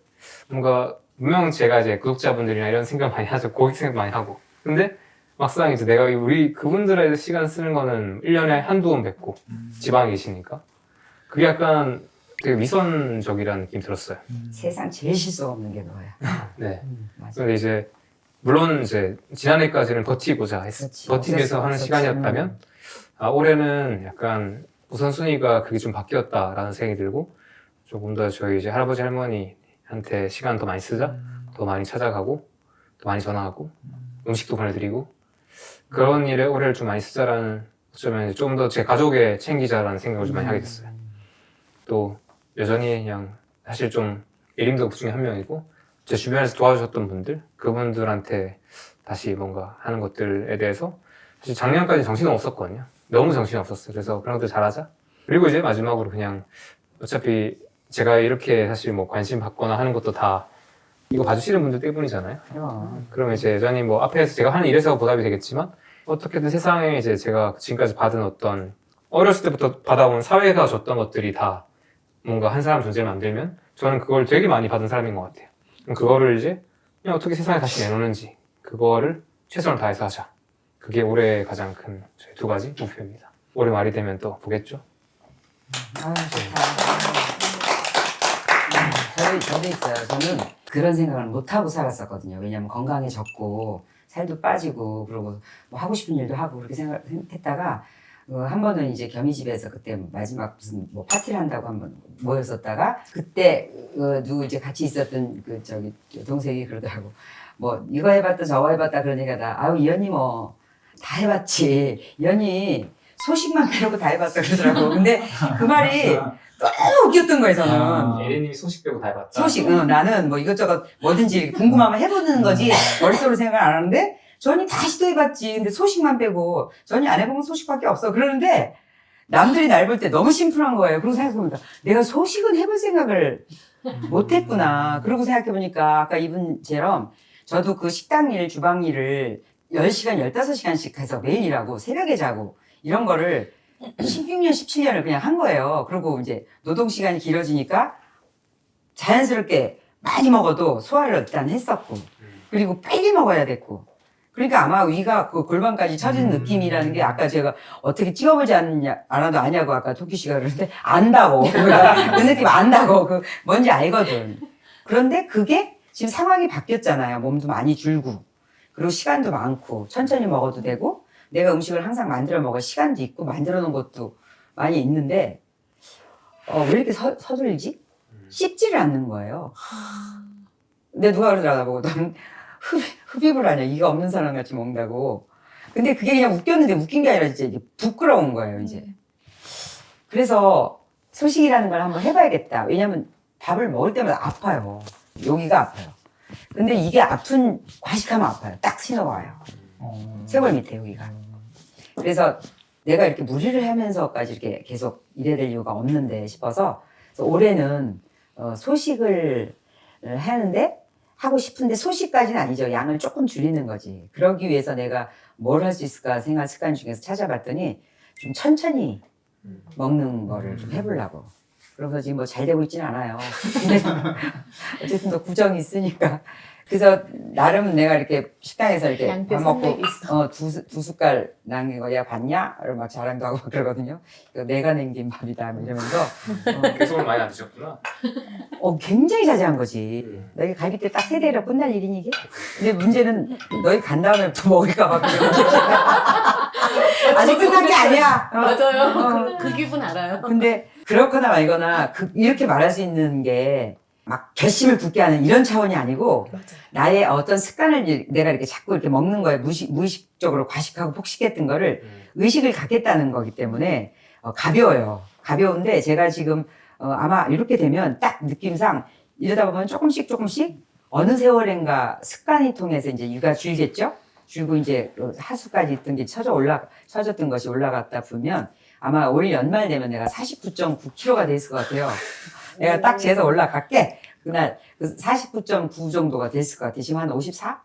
뭔가 분명 제가 이제 구독자분들이나 이런 생각 많이 하죠. 고객 생각 많이 하고 근데 막상 이제 내가 우리 그분들의 시간 쓰는 거는 1년에 한두 번 뵙고 지방에 계시니까 그게 약간 되게 위선적이라는 느낌이 들었어요. 세상 제일 실수 없는 게 너야. 네. 맞아. 근데 이제 물론 이제 지난해까지는 버티고자 그렇지. 버티기 위해서 하는 없었지. 시간이었다면 올해는 약간 우선순위가 그게 좀 바뀌었다라는 생각이 들고 조금 더 저희 이제 할아버지 할머니한테 시간 더 많이 쓰자 더 많이 찾아가고 더 많이 전화하고 음식도 보내드리고 그런 일에 올해를 좀 많이 쓰자라는 어쩌면 좀 더 제 가족에 챙기자라는 생각을 좀 많이 하게 됐어요. 또 여전히 그냥 사실 좀 예림도 그 중에 한 명이고 제 주변에서 도와주셨던 분들 그분들한테 다시 뭔가 하는 것들에 대해서 사실 작년까지 정신은 없었거든요. 너무 정신이 없었어요. 그래서 그런 것들 잘하자. 그리고 이제 마지막으로 그냥 어차피 제가 이렇게 사실 뭐 관심 받거나 하는 것도 다 이거 봐주시는 분들 때문이잖아요. 그럼. 그러면 이제 여전히 뭐 앞에서 제가 하는 일에서 보답이 되겠지만 어떻게든 세상에 이제 제가 지금까지 받은 어떤 어렸을 때부터 받아온 사회가 줬던 것들이 다 뭔가 한 사람 존재를 만들면 저는 그걸 되게 많이 받은 사람인 것 같아요. 그럼 그거를 이제 그냥 어떻게 세상에 다시 내놓는지 그거를 최선을 다해서 하자. 그게 올해 가장 큰 저희 두 가지 목표입니다. 올해 말이 되면 또 보겠죠. 아유, 좋다. 저도 있어요. 저는 그런 생각을 못하고 살았었거든요. 왜냐면 건강해졌고, 살도 빠지고, 그리고 뭐 하고 싶은 일도 하고, 그렇게 생각했다가, 한 번은 이제 겸이집에서 그때 마지막 무슨 뭐 파티를 한다고 한번 모였었다가, 그때, 누구 이제 같이 있었던 동생이 그러더라고. 뭐, 이거 해봤다, 저거 해봤다, 그런 얘기하다. 아유, 이 언니 뭐, 다 해봤지. 이 언니 소식만 빼놓고 다 해봤어. 그러더라고. 근데 그 말이 너무 웃겼던 거예요, 저는. 예린님이 소식 빼고 다 해봤다. 소식, 나는 뭐 이것저것 뭐든지 궁금하면 해보는 거지 머릿속으로 생각 안 하는데 전이 다 시도해봤지. 근데 소식만 빼고 전이 안 해본 건 소식밖에 없어. 그러는데 남들이 날 볼 때 너무 심플한 거예요. 그러고 생각해보니까 내가 소식은 해볼 생각을 못했구나. 그러고 생각해보니까 아까 이분처럼 저도 그 식당 일, 주방 일을 10시간, 15시간씩 해서 매일 일하고 새벽에 자고 이런 거를 16년, 17년을 그냥 한 거예요. 그리고 이제 노동시간이 길어지니까 자연스럽게 많이 먹어도 소화를 일단 했었고, 그리고 빨리 먹어야 됐고, 그러니까 아마 위가 그 골반까지 처진 느낌이라는 게 아까 제가 어떻게 찍어보지 않아도 아냐고 아까 토끼 씨가 그러는데 안다고. 그 느낌 안다고. 그 뭔지 알거든. 그런데 그게 지금 상황이 바뀌었잖아요. 몸도 많이 줄고, 그리고 시간도 많고, 천천히 먹어도 되고, 내가 음식을 항상 만들어 먹을 시간도 있고 만들어 놓은 것도 많이 있는데 왜 이렇게 서툴지? 씹지를 않는 거예요. 근데 누가 그러더라 나보고 넌 흡입을 하냐 이가 없는 사람 같이 먹는다고. 근데 그게 그냥 웃겼는데 웃긴 게 아니라 이제 부끄러운 거예요 이제. 그래서 소식이라는 걸 한번 해봐야겠다. 왜냐면 밥을 먹을 때마다 아파요. 여기가 아파요. 근데 이게 아픈 과식하면 아파요. 딱 신호가 와요. 쇄골 밑에 여기가. 그래서 내가 이렇게 무리를 하면서까지 이렇게 계속 일해야 될 이유가 없는데 싶어서 그래서 올해는 소식을 하는데 하고 싶은데 소식까지는 아니죠. 양을 조금 줄이는 거지. 그러기 위해서 내가 뭘 할 수 있을까 생각 습관 중에서 찾아봤더니 좀 천천히 먹는 거를 좀 해보려고. 그래서 지금 뭐 잘 되고 있지는 않아요. 근데 어쨌든 또 구정이 있으니까. 그래서 나름 내가 이렇게 식당에서 이렇게 양떼 밥 먹고 산맥이 있어. 두 숟갈 남긴 거 야 봤냐? 이러고 막 자랑도 하고 그러거든요. 이거 내가 남긴 밥이다 뭐 이러면서 계속을 많이 안 드셨구나. 굉장히 자제한 거지. 너희 갈비뼈 딱 세 대로 끝날 일이니 이게? 근데 문제는 너희 간 다음에 또 먹을까 봐 아직 끝난 게 아니야. 맞아요. 그 기분 알아요. 근데 그렇거나 말거나 이렇게 말할 수 있는 게 막 결심을 굳게 하는 이런 차원이 아니고 나의 어떤 습관을 내가 이렇게 자꾸 이렇게 먹는 거에 무의식적으로 과식하고 폭식했던 거를 의식을 갖겠다는 거기 때문에 가벼워요. 가벼운데 제가 지금 아마 이렇게 되면 딱 느낌상 이러다 보면 조금씩 어느 세월인가 습관이 통해서 이제 유가 줄겠죠? 줄고 이제 하수까지 있던 게 처졌던 것이 올라갔다 보면 아마 올 연말 되면 내가 49.9kg가 됐을 것 같아요. 내가 딱 재서 올라갈게. 그날 49.9 정도가 됐을 것 같아요. 지금 한 54?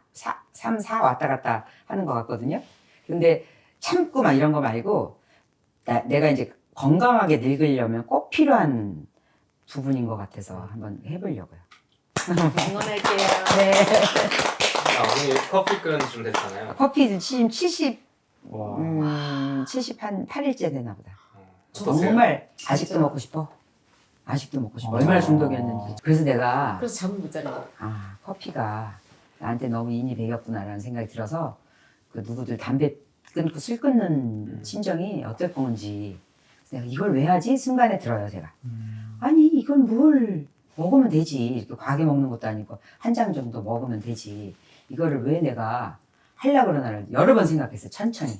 3, 4 왔다 갔다 하는 것 같거든요. 근데 참고 막 이런 거 말고 내가 이제 건강하게 늙으려면 꼭 필요한 부분인 것 같아서 한번 해보려고요. 응원할게요. 네. 오늘 커피 끓은 지 좀 됐잖아요. 커피 지금 70, 와. 78일째 되나 보다. 어떠세요? 정말 아직도 먹고 싶어. 아직도 먹고 싶어. 얼마나 중독이었는지. 그래서 내가 그래서 잠을 못 자요. 커피가 나한테 너무 인이 배겼구나라는 생각이 들어서 그 누구들 담배 끊고 술 끊는 심정이 어떨 건지 그래서 내가 이걸 왜 하지? 순간에 들어요 제가. 아니 이건 뭘 먹으면 되지. 이렇게 과하게 먹는 것도 아니고 한 장 정도 먹으면 되지. 이거를 왜 내가 하려고 그러나를 여러 번 생각했어요. 천천히.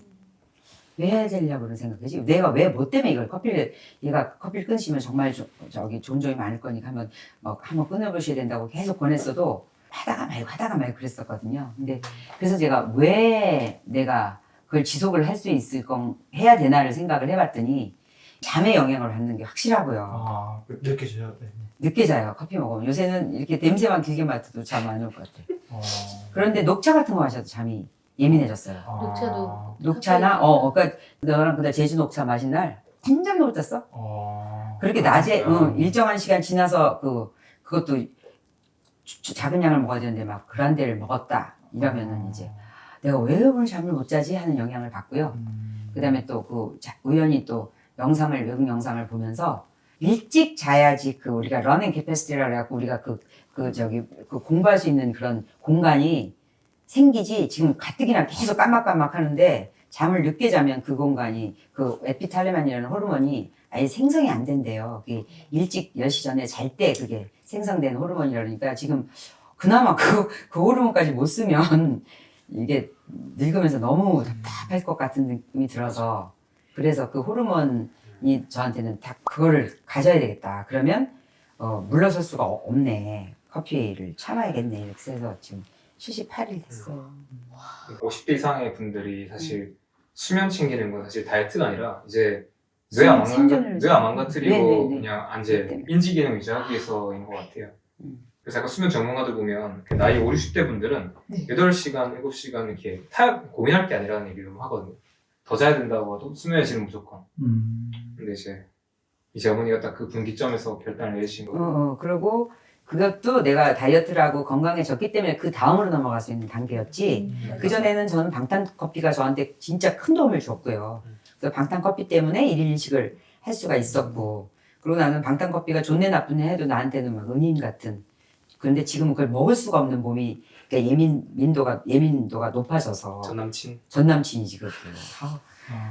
왜 해야 되려고 그런 생각하지? 내가 왜 뭐 때문에 이걸 얘가 커피를 끊으시면 정말 종종이 많을 거니까 한번 끊어보셔야 된다고 계속 권했어도 하다가 말고 그랬었거든요. 근데 그래서 제가 왜 내가 그걸 지속을 할 수 있을 해야 되나를 생각을 해봤더니 잠에 영향을 받는 게 확실하고요. 아, 느껴져요. 네. 늦게 자요. 커피 먹으면. 요새는 이렇게 냄새만 길게 맡아도 잠 안 올 것 같아. 어. 그런데 녹차 같은 거 마셔도 잠이 예민해졌어요. 녹차도. 녹차나 그러니까 너랑 그날 제주 녹차 마신 날 완전 녹았어. 그렇게 낮에 일정한 시간 지나서 그것도 작은 양을 먹어야 되는데 막 그란데를 먹었다 이러면은 이제 내가 왜 오늘 잠을 못 자지 하는 영향을 받고요. 그다음에 또 우연히 또 외국 영상을 보면서 일찍 자야지 우리가 러닝 캐패시티라 그래갖고 우리가 공부할 수 있는 그런 공간이 생기지. 지금 가뜩이나 계속 깜빡깜빡 하는데 잠을 늦게 자면 그 공간이 에피탈레만이라는 호르몬이 아예 생성이 안 된대요. 그게 일찍 10시 전에 잘 때 그게 생성된 호르몬이라니까 지금 그나마 그 호르몬까지 못 쓰면 이게 늙으면서 너무 답답할 것 같은 느낌이 들어서 그래서 그 호르몬이 저한테는 다 그거를 가져야 되겠다. 그러면 물러설 수가 없네. 커피를 참아야겠네. 이렇게 해서 지금 78일 됐어요. 50대 이상의 분들이 사실 수면 챙기는 건 사실 다이어트가 아니라 이제 뇌 안 망가뜨리고 네네네. 그냥 이제 인지 기능 유지하기 위해서인 것 같아요. 그래서 약간 수면 전문가들 보면 나이 5, 60대 분들은 8시간, 7시간 이렇게 고민할 게 아니라는 얘기를 하거든요. 더 자야 된다고 해도 수면의 질은 무조건. 근데 이제 어머니가 딱 그 분기점에서 결단을 내리신 거예요. 그리고 그것도 내가 다이어트라고 건강해졌기 때문에 그 다음으로 넘어갈 수 있는 단계였지. 그전에는 저는 방탄커피가 저한테 진짜 큰 도움을 줬고요. 그래서 방탄커피 때문에 1일 1식을 할 수가 있었고, 그리고 나는 방탄커피가 좋네 나쁘네 해도 나한테는 막 은인 같은. 그런데 지금은 그걸 먹을 수가 없는 몸이, 그러니까 예민도가 높아져서. 전남친이지, 그것도.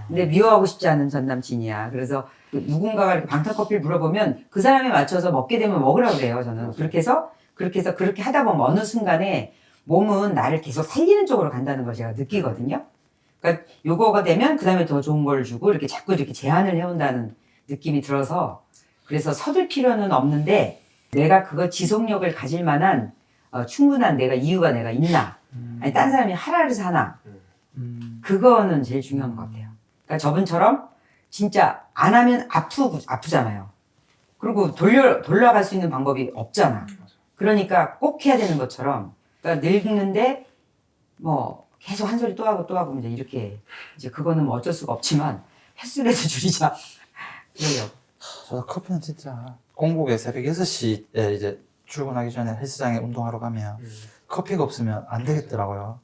근데 미워하고 싶지 않은 전남친이야. 그래서 누군가가 이렇게 방탄커피를 물어보면 그 사람에 맞춰서 먹게 되면 먹으라고 그래요, 저는. 그렇게 해서 그렇게 하다 보면 어느 순간에 몸은 나를 계속 살리는 쪽으로 간다는 걸 제가 느끼거든요. 그러니까 요거가 되면 그 다음에 더 좋은 걸 주고 이렇게 자꾸 이렇게 제한을 해온다는 느낌이 들어서 그래서 서둘 필요는 없는데 내가 그거 지속력을 가질 만한 충분한 이유가 내가 있나. 아니, 딴 사람이 하라 그래서 하나. 그거는 제일 중요한 것 같아요. 그러니까 저분처럼 진짜 안 하면 아프잖아요. 그리고 돌아갈 수 있는 방법이 없잖아. 그러니까 꼭 해야 되는 것처럼. 그러니까 늙는데 계속 한 소리 또 하고 이제 이렇게 이제 그거는 뭐 어쩔 수가 없지만 횟수라도 줄이자. 그래요. 저도 커피는 진짜 공복에 새벽 6시에 이제 출근하기 전에 헬스장에 운동하러 가면 커피가 없으면 안 되겠더라고요.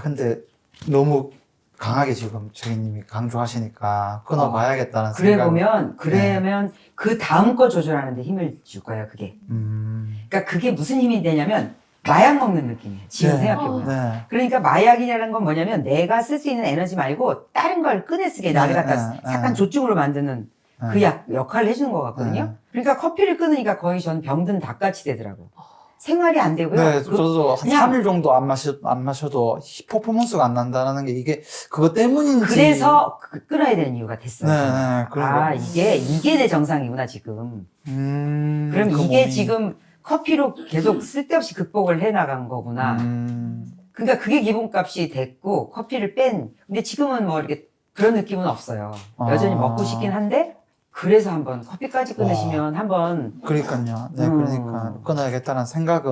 근데 너무 강하게 지금 저희님이 강조하시니까 끊어봐야겠다는 생각. 그러면 그 다음 거 조절하는 데 힘을 줄 거예요, 그게. 그러니까 그게 무슨 힘이 되냐면 마약 먹는 느낌이에요. 지금 생각해보면. 네. 그러니까 마약이라는 건 뭐냐면 내가 쓸 수 있는 에너지 말고 다른 걸 꺼내 쓰게 나를 갖다 약간 조증으로 만드는 그 역할을 해주는 것 같거든요. 그러니까 커피를 끊으니까 거의 저는 병든 닭같이 되더라고요. 생활이 안 되고요. 네, 저도 한 3일 정도 안 마셔도 퍼포먼스가 안 난다는 게 이게 그것 때문인지. 그래서 끊어야 되는 이유가 됐어요. 네, 그런 거. 이게 내 정상이구나, 지금. 그럼 그 이게 몸이. 지금 커피로 계속 쓸데없이 극복을 해 나간 거구나. 그러니까 그게 기본값이 됐고, 커피를 근데 지금은 뭐 이렇게 그런 느낌은 없어요. 여전히 먹고 싶긴 한데, 그래서 한번 커피까지 끊으시면 한번. 그러니까요. 네, 그러니까 끊어야겠다는 생각을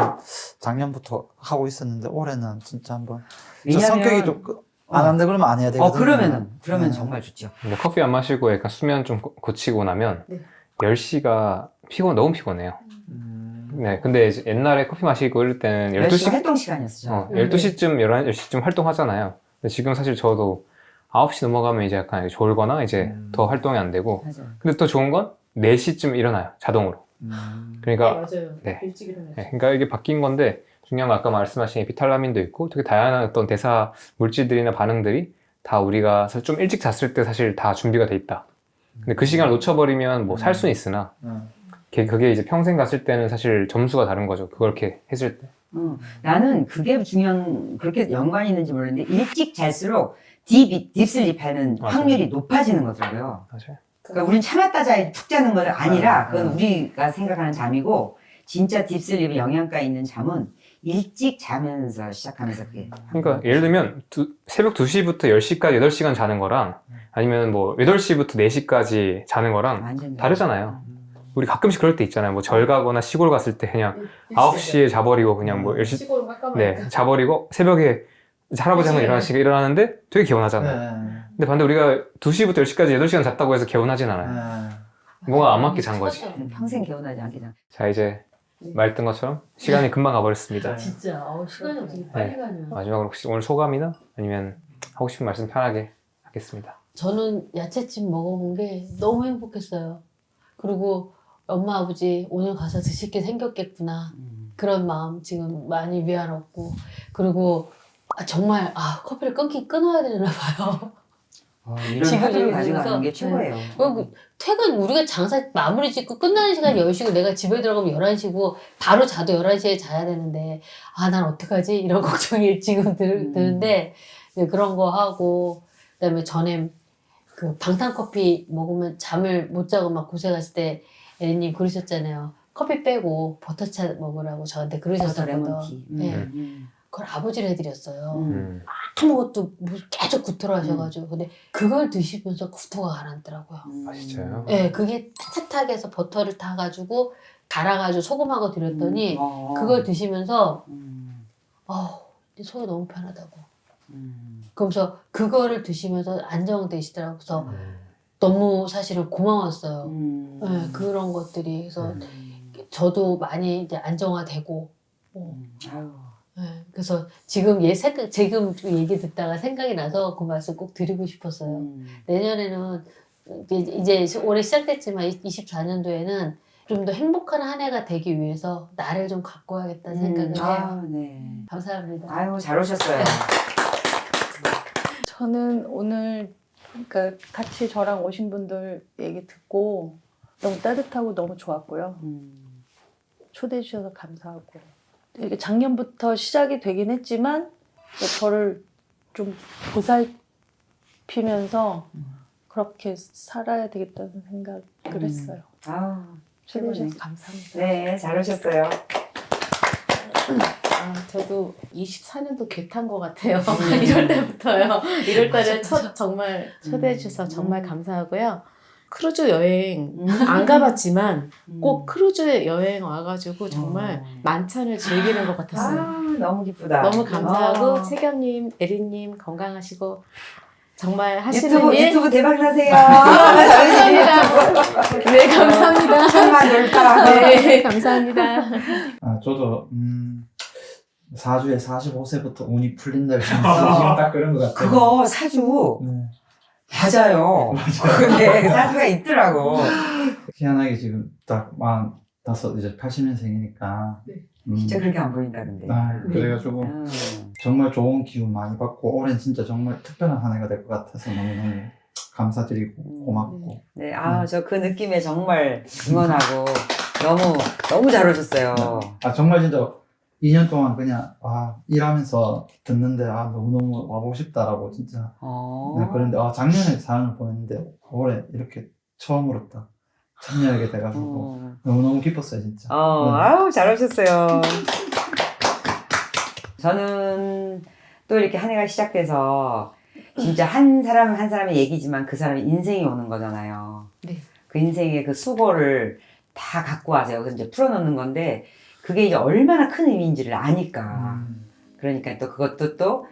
작년부터 하고 있었는데 올해는 진짜 한번. 저 성격이 좀 안 한다 그러면 안 해야 되거든요. 그러면 정말 좋죠. 근데 커피 안 마시고 약간 수면 좀 고치고 나면 10시가 너무 피곤해요. 네, 근데 이제 옛날에 커피 마시고 이럴 때는 12시 활동 시간이었어요. 12시쯤, 11시쯤 활동하잖아요. 근데 지금 사실 저도 9시 넘어가면 이제 약간 졸거나 이제 더 활동이 안 되고. 맞아요. 근데 또 좋은 건 4시쯤 일어나요, 자동으로. 그러니까, 맞아요. 네. 일찍 일어나죠. 네, 그러니까 이게 바뀐 건데, 중요한 건 아까 말씀하신 에피탈라민도 있고, 되게 다양한 어떤 대사 물질들이나 반응들이 다 우리가 좀 일찍 잤을 때 사실 다 준비가 돼 있다. 근데 그 시간을 놓쳐버리면 뭐 살 수는 있으나, 그게 이제 평생 갔을 때는 사실 점수가 다른 거죠. 그걸 이렇게 했을 때. 나는 그게 그렇게 연관이 있는지 모르는데, 일찍 잘수록 딥슬립 하는 맞아요. 확률이 높아지는 거더라고요. 맞아요. 그러니까 우린 참았다 푹 자는 건 아니라, 그건 우리가 생각하는 잠이고, 진짜 딥슬립의 영양가 있는 잠은 일찍 자면서 시작하면서 그게. 그러니까 예를 들면 새벽 2시부터 10시까지 8시간 자는 거랑 아니면 뭐 8시부터 4시까지 자는 거랑 완전 다르잖아요. 우리 가끔씩 그럴 때 있잖아요. 뭐 절 가거나 시골 갔을 때 그냥 9시에 자버리고 그냥 뭐 10시 시골 깜깜하니까. 네, 자버리고 새벽에 할아버지 할머니 일어나는데 되게 개운하잖아요. 네. 근데 반대 우리가 2시부터 10시까지 8시간 잤다고 해서 개운하진 않아요. 네. 뭔가 안 맞게 잔 거지. 평생 개운하지 않게 자. 자, 이제 말했던 것처럼 시간이 금방 가버렸습니다. 진짜 시간이 어떻게 빨리 가냐. 마지막으로 혹시 오늘 소감이나 아니면 하고 싶은 말씀 편하게 하겠습니다. 저는 야채찜 먹어본 게 너무 행복했어요. 그리고 엄마 아버지 오늘 가서 드실 게 생겼겠구나. 그런 마음 지금 많이 위안 얻고, 그리고 정말 커피를 끊어야 되나 봐요. 이런 지금 하루를 여기서 가져가는 게 최고예요. 그리고 퇴근 우리가 장사 마무리 짓고 끝나는 시간이 10시고 내가 집에 들어가면 11시고 바로 자도 11시에 자야 되는데 난 어떡하지? 이런 걱정이 지금 드는데 네, 그런 거 하고, 그다음에 전에 그 방탄커피 먹으면 잠을 못 자고 막 고생했을 때 애님 그러셨잖아요. 커피 빼고 버터차 먹으라고 저한테 버터 그러셨거든요. 레몬티. 네. 그걸 아버지를 해드렸어요. 아무것도 계속 구토를 하셔가지고. 근데 그걸 드시면서 구토가 가라앉더라고요. 아, 진짜요? 네, 그게 따뜻하게 해서 버터를 타가지고 갈아가지고 소금하고 드렸더니 그걸 드시면서 속이 너무 편하다고. 그러면서 그거를 드시면서 안정되시더라고요. 그래서 너무 사실은 고마웠어요. 네, 그런 것들이. 그래서 저도 많이 이제 안정화되고. 아유. 네, 그래서 지금 지금 그 얘기 듣다가 생각이 나서 그 말씀 꼭 드리고 싶었어요. 내년에는 이제 올해 시작됐지만 24년도에는 좀 더 행복한 한 해가 되기 위해서 나를 좀 가꿔야겠다는 생각을 해요. 네. 감사합니다. 아유, 잘 오셨어요. 저는 오늘 그러니까 같이 저랑 오신 분들 얘기 듣고 너무 따뜻하고 너무 좋았고요. 초대해 주셔서 감사하고, 이게 작년부터 시작이 되긴 했지만 저를 좀 보살피면서 그렇게 살아야 되겠다는 생각을 했어요. 아우, 초대해 최고네. 주셔서 감사합니다. 네, 잘 오셨어요. 저도 24년도 개 탄 것 같아요. 이럴 때부터요. 이럴 달에 정말 초대해 주셔서 정말 감사하고요. 크루즈 여행 안 가봤지만 꼭 크루즈 여행 와가지고 정말 만찬을 즐기는 것 같았어요. 너무 기쁘다. 너무 감사하고 아. 채경님, 에리님 건강하시고 정말 하시는 유튜브 대박 나세요. 감사합니다. 네, 감사합니다. 천만 돌파. 네, 감사합니다. 저도 4주에 45세부터 운이 풀린다 지금 딱 그런 것 같아요. 그거 사주 네. 맞아요. 근데 사주가 있더라고. 희한하게 지금 딱 45, 이제 80년생이니까. 진짜 그렇게 안 보인다는데. 그래가지고 정말 좋은 기운 많이 받고 올해는 진짜 정말 특별한 한 해가 될 것 같아서 너무너무 감사드리고 고맙고. 네, 저 그 느낌에 정말 응원하고 너무 잘 오셨어요. 정말 진짜 2년 동안 그냥 일하면서 듣는데 너무너무 와보고 싶다라고 진짜. 그런데 작년에 사연을 보냈는데 올해 이렇게 처음으로 딱 참여하게 돼가지고 너무너무 기뻤어요 진짜. 아우, 잘 오셨어요. 저는 또 이렇게 한 해가 시작돼서 진짜 한 사람의 얘기지만 그 사람의 인생이 오는 거잖아요. 네. 그 인생의 그 수고를 다 갖고 와서 여기서 이제 풀어놓는 건데 그게 이제 얼마나 큰 의미인지를 아니까. 그러니까 또 그것도 또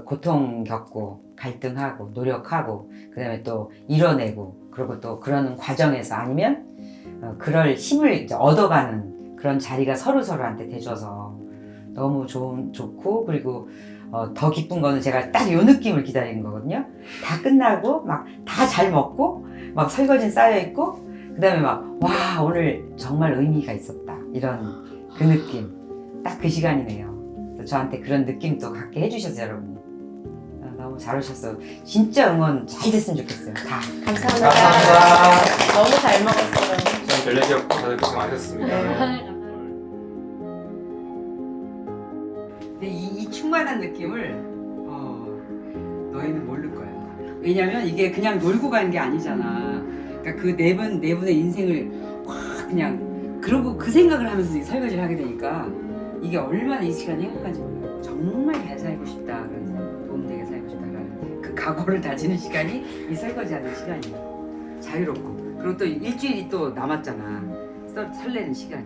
고통 겪고 갈등하고 노력하고 그다음에 또 이뤄내고 그리고 또 그러는 과정에서 아니면 그럴 힘을 이제 얻어가는 그런 자리가 서로한테 돼줘서 너무 좋고 그리고 더 기쁜 거는 제가 딱 요 느낌을 기다리는 거거든요. 다 끝나고 막 다 잘 먹고 막 설거지 쌓여있고 그 다음에 막 와 오늘 정말 의미가 있었다 이런 그 느낌 딱 그 시간이네요. 저한테 그런 느낌도 갖게 해주셔서 여러분 너무 잘 오셨어. 진짜 응원 잘 됐으면 좋겠어요. 다. 감사합니다. 감사합니다. 너무 잘 먹었어요. 저는 별 얘기 없고 다들 고생 많으셨습니다. 근데 이 충만한 느낌을 너희는 모를 거야. 왜냐면 이게 그냥 놀고 가는 게 아니잖아. 그러니까 그 네 분의 인생을 확 그냥 그러고 그 생각을 하면서 설거지를 하게 되니까 이게 얼마나 이 시간이 행복한지 몰라요. 정말 잘 살고 싶다 그런 생각, 도움되게 살고 싶다라는 그 각오를 다지는 시간이 이 설거지하는 시간이에요. 자유롭고 그리고 또 일주일이 또 남았잖아. 설레는 시간이.